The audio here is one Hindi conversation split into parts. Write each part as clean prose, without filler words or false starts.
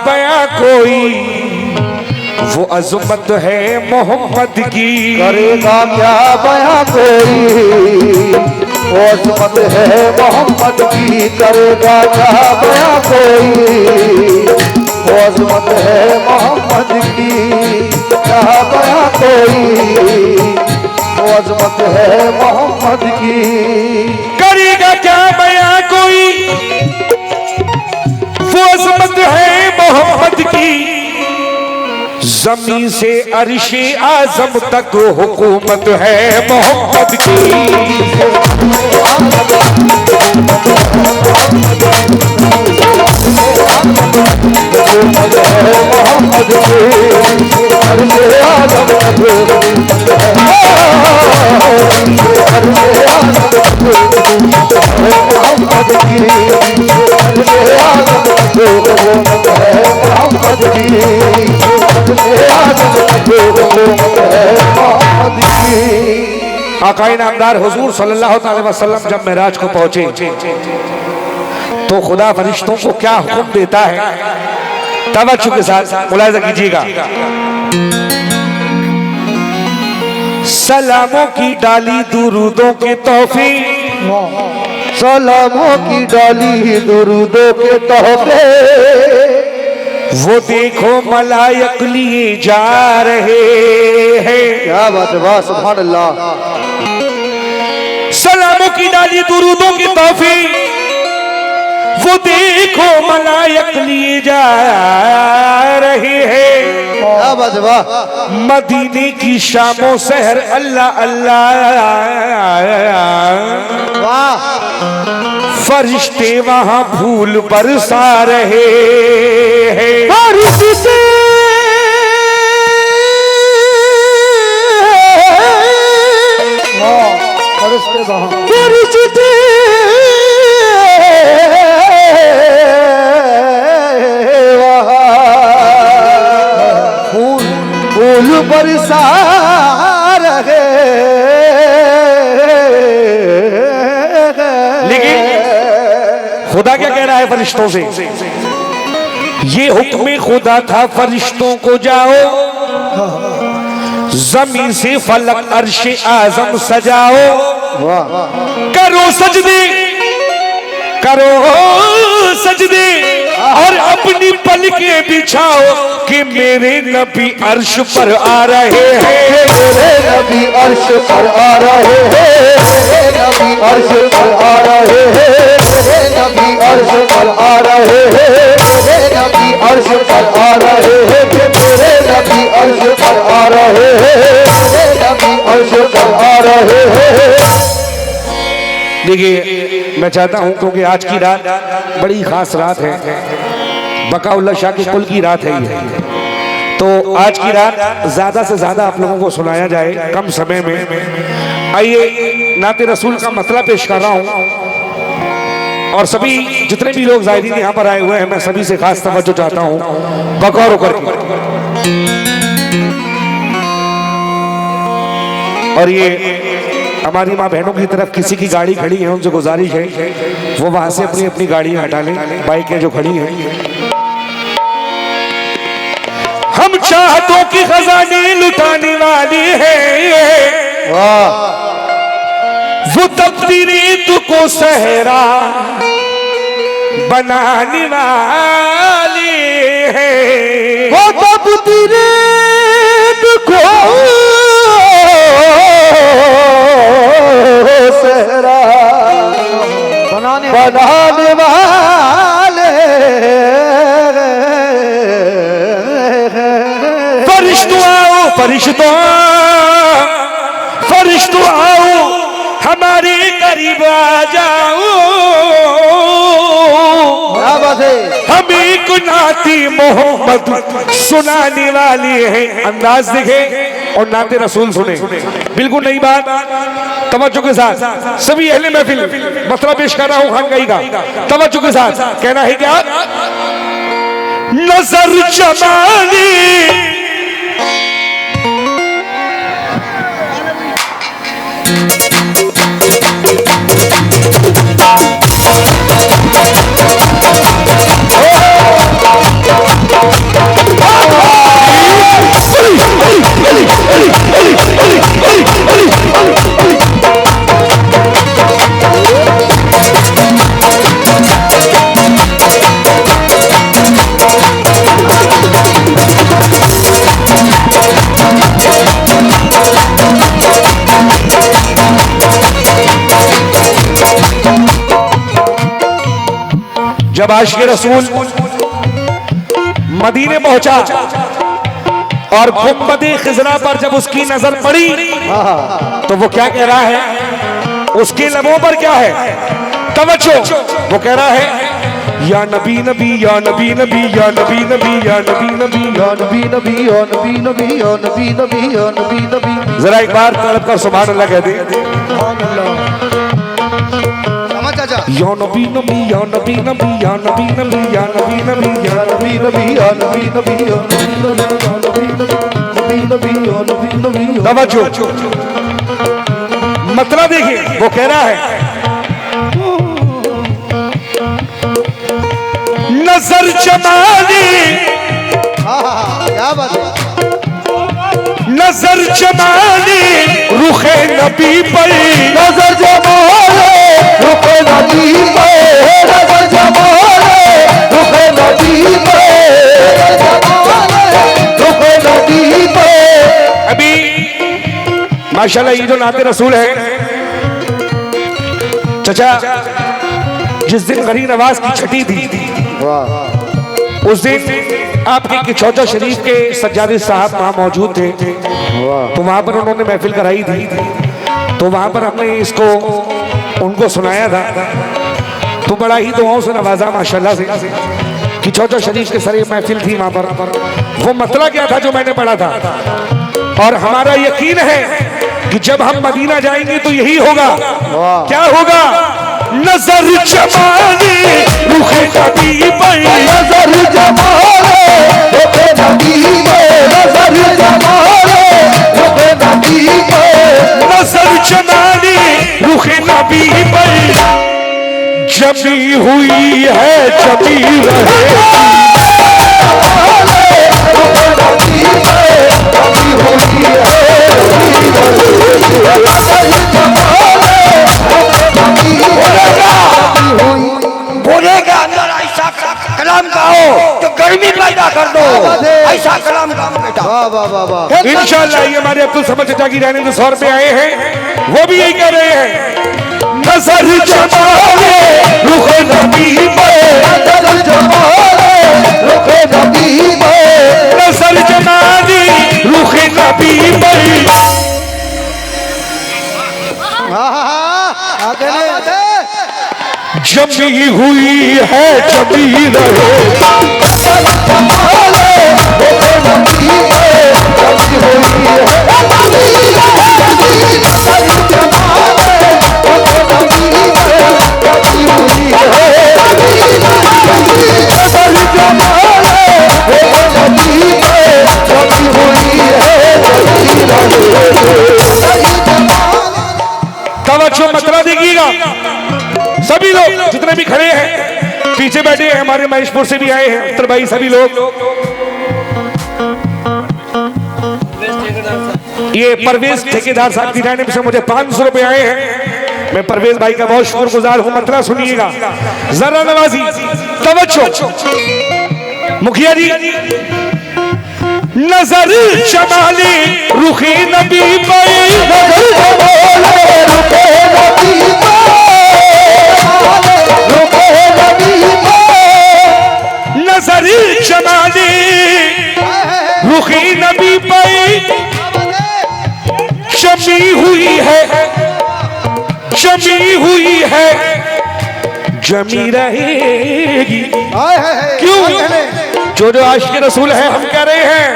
बया कोई वो अजमत है मोहम्मद की। करेगा क्या बया कोई वो अजमत है मोहम्मद की। करेगा क्या बया कोई वो अजमत है मोहम्मद की। क्या बया कोई वो अजमत है मोहम्मद की। करेगा क्या बया कोई वो अजमत है मोहम्मद की। जमीन से अर्शे आजम तक हुकूमत है मोहम्मद की। मोहम्मद की अर्शे आजम तक मोहम्मद की। आकाए नामदार हुजूर सल्लल्लाहु अलैहि वसल्लम जब मेराज को पहुंचे तो खुदा फरिश्तों को क्या हुक्म देता है, तवज्जो के साथ मुलाहिजा कीजिएगा। सलामों की डाली दुरूदों के तोहफे, सलामों की डाली दुरूदों के तोहफे। वो देखो मलायक लिए जा रहे हैं। क्या बात है, वाह सुभान अल्लाह। सलामों की डाली दुरूदों के तोहफे वो देखो मलायक लिए जा रहे हैं। क्या बात है, वाह। मदीने की शामो सहर अल्लाह अल्लाह वाह। फरिश्ते वहां फूल बरसा रहे हैं। फरिश्ते वहां फरिश्ते फूल फूल बरसा रहे। लेकिन खुदा क्या कह रहा है फरिश्तों से? ये हुक्म खुदा था फरिश्तों को जाओ जमीन से फलक अर्श आजम सजाओ। करो सजदे करो सजदे और अपनी पलकें बिछाओ कि मेरे नबी अर्श पर आ रहे हैं। मेरे नबी अर्श पर आ रहे हैं। मेरे नबी अर्श पर आ रहे हैं। मेरे नबी अर्श पर आ रहे हैं। मेरे नबी अर्श पर आ रहे हैं। मेरे नबी अर्श पर आ रहे हैं। मेरे नबी अर्श पर आ रहे हैं। देखिए मैं चाहता हूं क्योंकि आज की रात बड़ी खास रात है, बकाउल्लाह शाह के कुल की रात है ये, तो आज की रात ज्यादा से ज्यादा आप लोगों को सुनाया जाए कम समय में। आइए नाते रसूल का मसला पेश कर रहा हूं और सभी जितने भी लोग ज़ायरीन यहाँ पर आए हुए हैं मैं सभी से खास तवज्जो चाहता हूं बगौर होकर के। और ये हमारी माँ बहनों की तरफ किसी की गाड़ी खड़ी है उनसे गुजारिश है वो वहां से अपनी अपनी गाड़ियां हटा लें, बाइकें जो खड़ी हैं। हम चाहतों की खजाने लुटाने वाली है, वो तकदीरें तुको सहरा बनाने वाली है। वो तकदीरें तुको सहरा बनाने वाले फरिश्तों आओ फरिश्तों आओ हमारे करीब आ जाओ। हमें गुनाती मोहम्मद सुनाने वाली है। अंदाज देखे और नाते रसूल सुने, बिल्कुल नई बात। तवज्जो के साथ सभी अहले महफिल मसला पेश कर रहा हूं खानगाही का, तवज्जो के साथ कहना है क्या? नजर जमानी जब आशिक़ रसूल मदीने पहुंचा और गुंबद खिज़रा पर जब उसकी नजर पड़ी तो वो क्या कह रहा है, उसके लबों पर क्या है, तवज्जो, वो कह रहा है या नबी नबी या नबी नबी या नबी नबी या नबी नबी या नबी नबी या नबी नबी या नबी नबी या नबी नबी। जरा एक बार तड़प कर सुभान अल्लाह कह दे। या नबी नबी या नबी नबी या नबी नबी या नबी नबी या नबी नबी या नबी नबी या नबी नबी या नबी नबी। तवज्जो, मतलब देखिए वो कह रहा है नजर जमाली, क्या बात है, नजर जमाली रुखे नबी पर, नजर जमाले रुखे नबी पे, नजर जमाले रुखे नबी पे, रुखे नबी पे। अभी माशाल्लाह ये जो नाते रसूल है चचा, जिस दिन गरीब नवाज की छठी थी उस दिन आपके किचौजा शरीफ के सज्जादी साहब वहां मौजूद थे, तो वहां पर उन्होंने महफिल कराई थी, तो वहां पर हमने इसको उनको सुनाया था, तो बड़ा ही दुआओं से नवाजा माशाल्लाह से। किचौजा शरीफ के सर महफिल थी वहां पर, वो मतला क्या था जो मैंने पढ़ा था, और हमारा यकीन है कि जब हम मदीना जाएंगे तो यही होगा। क्या होगा, नजर जमाले रुखे नबी पर, नजर जमाले रुखे नबी पे, नजर जमाले रुखे नबी पे, नजर जमाले रुखे नबी पर, जमी हुई है जमी रहे, बोलेगा अंदर ऐसा कलाम गाओ तो गर्मी पैदा कर दो, ऐसा कलाम गाओ बेटा। वाह वाह वाह वाह। इंशाअल्लाह। ये हमारे अब्दुल समद चचा की रहने 100 रुपए आए हैं, वो भी यही कह रहे हैं नजर जमाले रुखे नबी पे, नजर जमाले रुखे नबी पे, नजर जमाले रुखे नबी पे, आगे नहीं जमी हुई है जमी रहे, तवज्जो मतला देखिएगा सभी लोग जितने भी खड़े हैं, पीछे बैठे हैं, हमारे महेशपुर से भी आए हैं अख्तर भाई, सभी लोग। ये परवेज ठेकेदार साहब की जानिब से मुझे 500 रुपए आए हैं, मैं परवेज भाई का बहुत शुक्रगुजार हूं। मतला सुनिएगा जरा नवाजी, तवज्जो। मुखिया जी, नजर जमाले रुखे नबी पर, नजर जमाले रुखे नबी पे, रुखे नबी पे, नजर जमाले रुखे नबी पर, जमी हुई है जमी हुई है जमी रहेगी। क्यों, जो आशिक़ रसूल है हम कह रहे हैं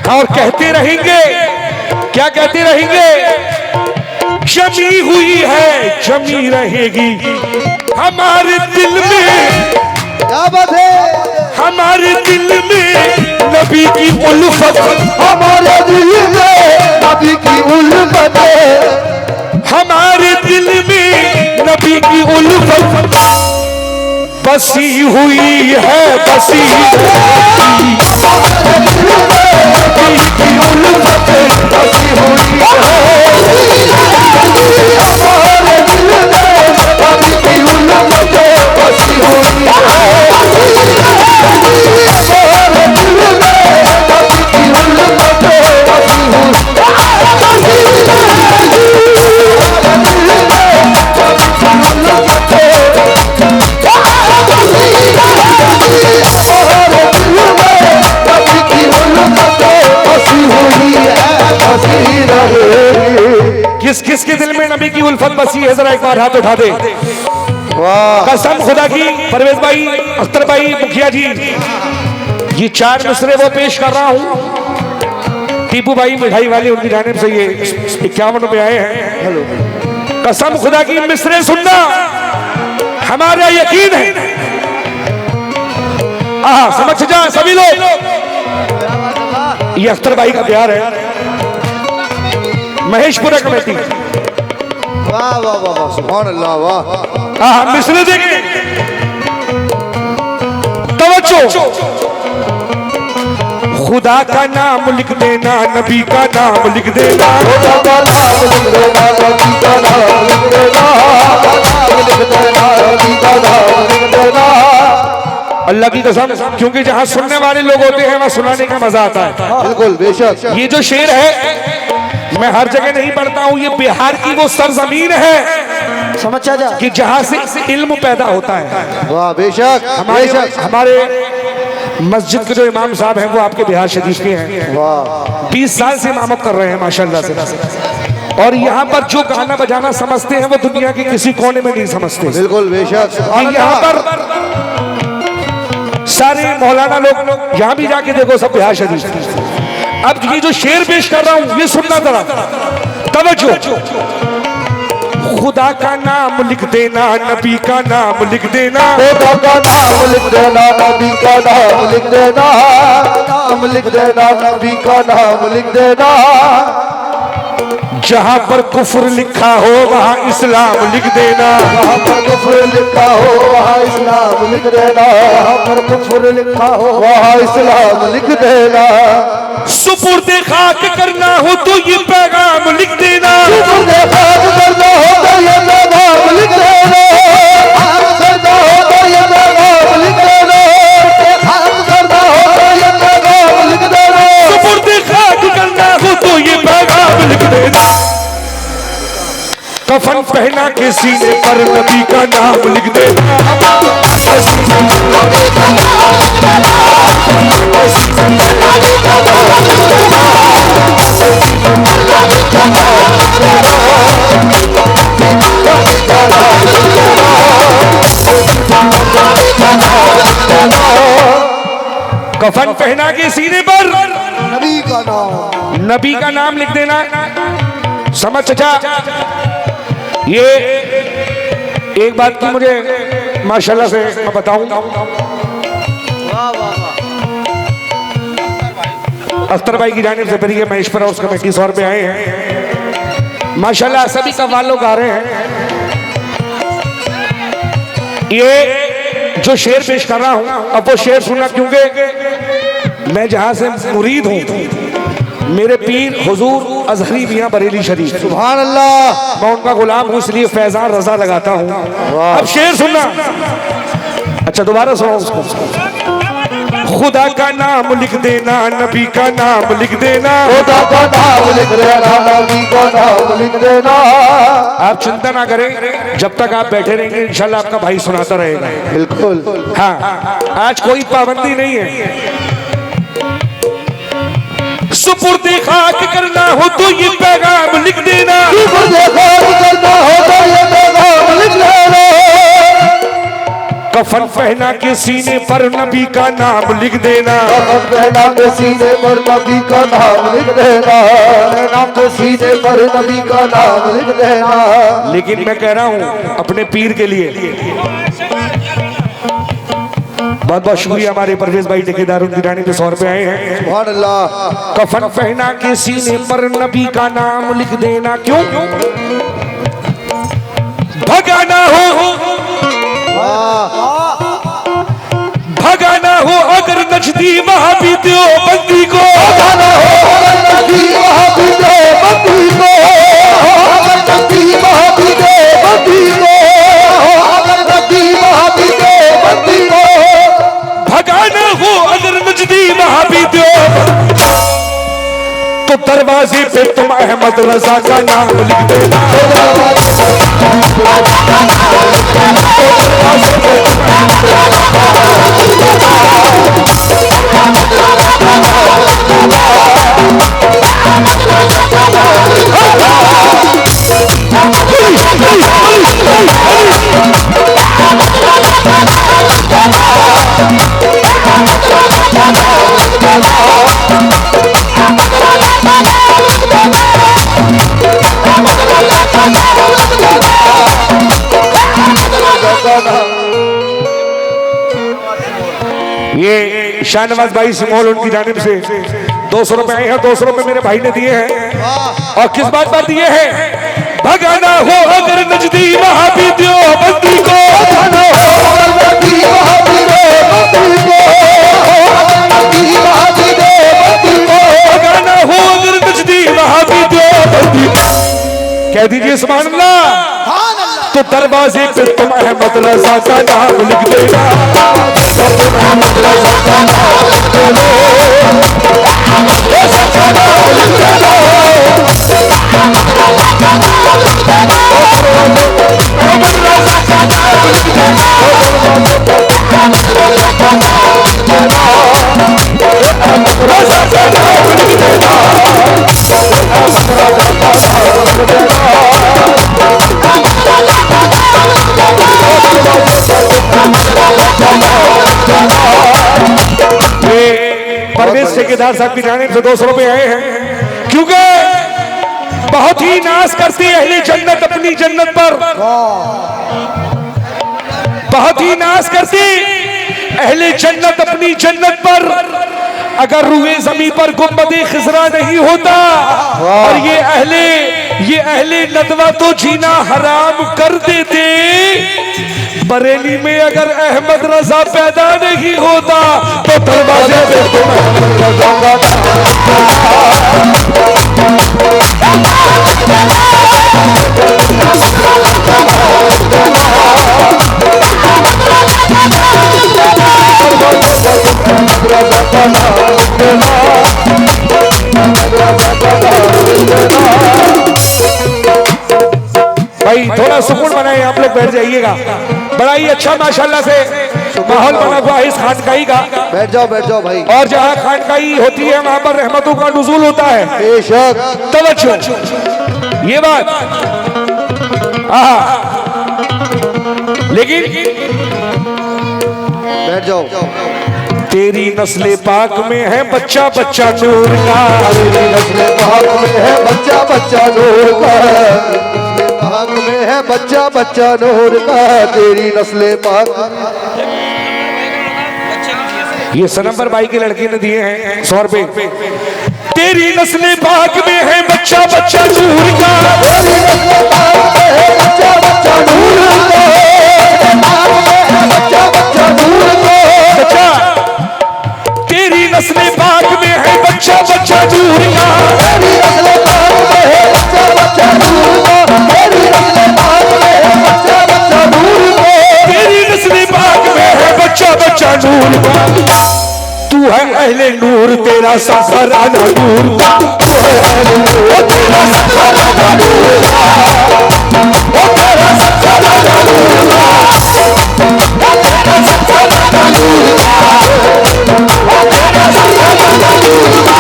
और कहते रहेंगे, क्या कहते रहेंगे, जमी हुई है जमी रहेगी हमारे दिल में, क्या बात है, हमारे दिल में नबी की उल्फत, हमारे दिल में नबी की उल्फत, हमारे दिल में नबी की उल्फत बसी हुई है, बसी नबी की उल्फत बसी हुई है, हमारे दिल में नबी की उल्फत बसी हुई है, हमारे दिल में नबी की उल्फत बसी हुई है। नबी की उल्फत बसी है, जरा एक बार हाथ उठा दे। वाह कसम खुदा की, परवेज भाई, अख्तर भाई, मुखिया जी, ये 4 मिसरे वो पेश कर रहा हूं। टीपू भाई मिठाई वाले, उनकी जानिब से ये 51 रुपए आए हैं। कसम खुदा की, मिसरे सुनना, हमारा यकीन है। समझ जा सभी लोग, ये अख्तर भाई का प्यार है, महेशपुरा कमेटी। वाह वाह वाह वाह, सुभान अल्लाह, वाह। मिसरे देंगे, तवज्जो। खुदा का नाम लिख देना, नबी का नाम लिख देना, खुदा का नाम लिख देना, नबी का नाम लिख देना, नाम लिख देना, नबी का नाम लिख देना। अल्लाह की कसम, क्योंकि जहां सुनने वाले लोग होते हैं वहां सुनाने का मजा आता है। बिल्कुल बेशक। ये जो शेर है मैं हर जगह नहीं पढ़ता हूँ, ये बिहार की वो सरजमीन है, समझ जा कि जहां से इल्म पैदा होता है। वाह बेशक बेशक। हमारे मस्जिद के जो इमाम साहब हैं वो आपके बिहार शरीफ के हैं, वाह 20 साल से इमामत कर रहे हैं माशाल्लाह से। और यहाँ पर जो गाना बजाना समझते हैं वो दुनिया के किसी कोने में नहीं समझते। बिल्कुल बेशक। यहाँ पर सारे मौलाना लोग, यहाँ भी जाके देखो, सब बिहार शरीफ की। अब ये जो शेर पेश कर रहा हूँ ये सुनना जरा, तवज्जो। खुदा का नाम लिख देना, नबी का नाम लिख देना, खुदा का नाम लिख देना, नबी का नाम लिख देना, नाम लिख देना, नबी का नाम लिख देना। जहां पर कुफ्र लिखा हो वहां इस्लाम लिख देना, जहां पर कुफ्र लिखा हो वहां इस्लाम लिख देना, जहां पर कुफ्र लिखा हो वहां इस्लाम लिख देना। सुपुर्दे खाक करना हो तो ये पैगाम लिख देना, सुपुर्दे खाक करना हो तो ये पैगाम लिख देना, खाक करना हो तो ये पैगाम लिख देना, खाक करना हो तो ये पैगाम लिख देना, सुपुर्दे खाक करना हो तो ये पैगाम लिख देना। कफन पहना के सीने पर नबी का नाम लिख देना, कफन पहना के सीने पर नबी का नाम लिख देना। समझ जा, ये एक बात की मुझे माशाल्लाह से मैं बताऊं, अख्तर भाई की जानिब से मेरी महेशपुरा उस कमेटी 100 रुपए आए हैं माशाल्लाह, सभी कव्वाल लोग गा रहे हैं। ये जो शेर पेश कर रहा हूं, अब वो शेर सुनना, क्योंकि मैं जहां से मुरीद हूं, मेरे पीर हुजूर अजहरी मियां बरेली शरीफ, सुभान अल्लाह, मैं उनका गुलाम हूं, इसलिए फैजान रजा लगाता हूं। अब शेर सुनना, अच्छा दोबारा सुनो उसको। खुदा का नाम लिख देना, नबी का नाम लिख देना, खुदा का नाम लिख देना, नबी का नाम लिख देना। आप चिंता ना करें, जब तक आप बैठे रहेंगे इंशाल्लाह आपका भाई सुनाता रहेगा। बिल्कुल। हाँ, आज कोई पाबंदी नहीं है। सुपुर्दे खाक करना हो तो ये पैगाम लिख देना, सुपुर्दे खाक करना हो तो ये पैगाम लिख देना। कफन पहना के सीने पर नबी का नाम लिख देना, कफन पहना के सीने पर नबी का नाम लिख देना, नाम के सीने पर नबी का नाम लिख देना। लेकिन मैं कह रहा हूं अपने पीर के लिए बहुत बहुत शुक्रिया। हमारे परवेज भाई ठेकेदार, उनकी रानी पे 100 रुपए आए हैं। सुभान अल्लाह। कफन पहना के सीने पर नबी का नाम लिख देना, क्यों भगाना हो, भगाना हो अगर नजदी वहां भी दो बंदी को, भगाना हो अगर नजदी वहां भी दो बंदी को, अगर नजदी वहां भी दो बंदी को, अगर नजदी वहां भी दो बंदी को, भगाना हो अगर नजदी वहां भी दो, तो दरवाजे पे तुम अहमद रजा का नाम लिख देना, ये शाहनवाज भाई सिमोल उनकी जानिब से 200 रुपए आए हैं। 200 रुपए मेरे भाई ने दिए हैं और किस बात पर दिए हैं? भगाना हो अगर नजदी महाबी देवबंदी को, भगाना हो अगर नजदी महाबी देवबंदी को, भगाना हो अगर नजदी महाबी देवबंदी को। कह दीजिए सुभान अल्लाह। तो दरवाजे पे तुम अहमद रजा का नाम लिख देना, अहमद रजा का नाम लिख देना, परवेज ठेकेदार साहब की जानिब से 200 रुपए आए हैं, क्योंकि बहुत ही नाज करती है अहले जन्नत अपनी जन्नत पर, बहुत ही नाज करती अहले जन्नत अपनी जन्नत पर। अगर रूए जमीन पर गुंबदे खिजरा नहीं होता और ये अहले नदवा तो जीना हराम कर देते। बरेली में अगर अहमद रजा पैदा नहीं होता तो दरवाजे पे तुम अहमद रजा भाई थोड़ा सुकून बनाए, आप लोग बैठ जाइएगा। बड़ा ही अच्छा माशाल्लाह से माहौल बना हुआ है इस खानकाई का। बैठ जाओ भाई। और जहाँ खानकाई होती है वहां पर रहमतों का नुज़ूल होता है। बेशक। तवज्जो, ये बात लेकिन बैठ जाओ। तेरी नस्ले पाक में है बच्चा बच्चा नूर का, तेरी नस्ले पाक में है बच्चा बच्चा नूर का, पाक में है बच्चा बच्चा नूर का, तेरी नस्ले पाक। ये सनंबर भाई की लड़की ने दिए हैं 100 रुपए। तेरी नस्ले पाक में है बच्चा बच्चा नूर का, तेरी नस्ले पाक में है बच्चा बच्चा नूर का, बच्चा बच्चा नूर का, बच्चा तेरी नस्ले पाक में है बच्चा बच्चा नूर का, तेरी नस्ले पाक में है बच्चा बच्चा नूर का, तेरी नस्ले पाक में है बच्चा बच्चा नूर का, तेरी नस्ले पाक में है बच्चा बच्चा नूर का। तू है अहले नूर, तेरा सफराना नूर का, तू है अहले नूर, तेरा सफराना नूर का, तेरा सफराना नूर का, तेरा सफराना नूर का, तेरा सफराना नूर का।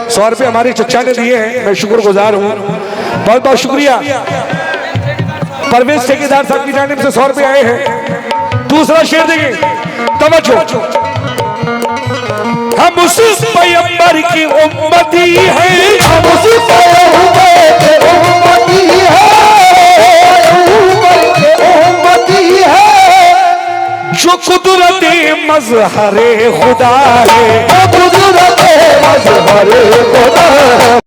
₹100 हमारे चचा ने दिए हैं, मैं शुक्रगुजार हूँ, बहुत बहुत शुक्रिया। परवेज ठेकेदार साहब की जानिब से 100 रुपए आए हैं। दूसरा शेर देंगे, तवज्जो। हम उस पैगंबर की उम्मती हैं, हम उस पैगंबर के उम्मती हैं, उम्मती हैं, जो कुदरत मज़हरे खुदा है, कुदरत मज़हरे खुदा है।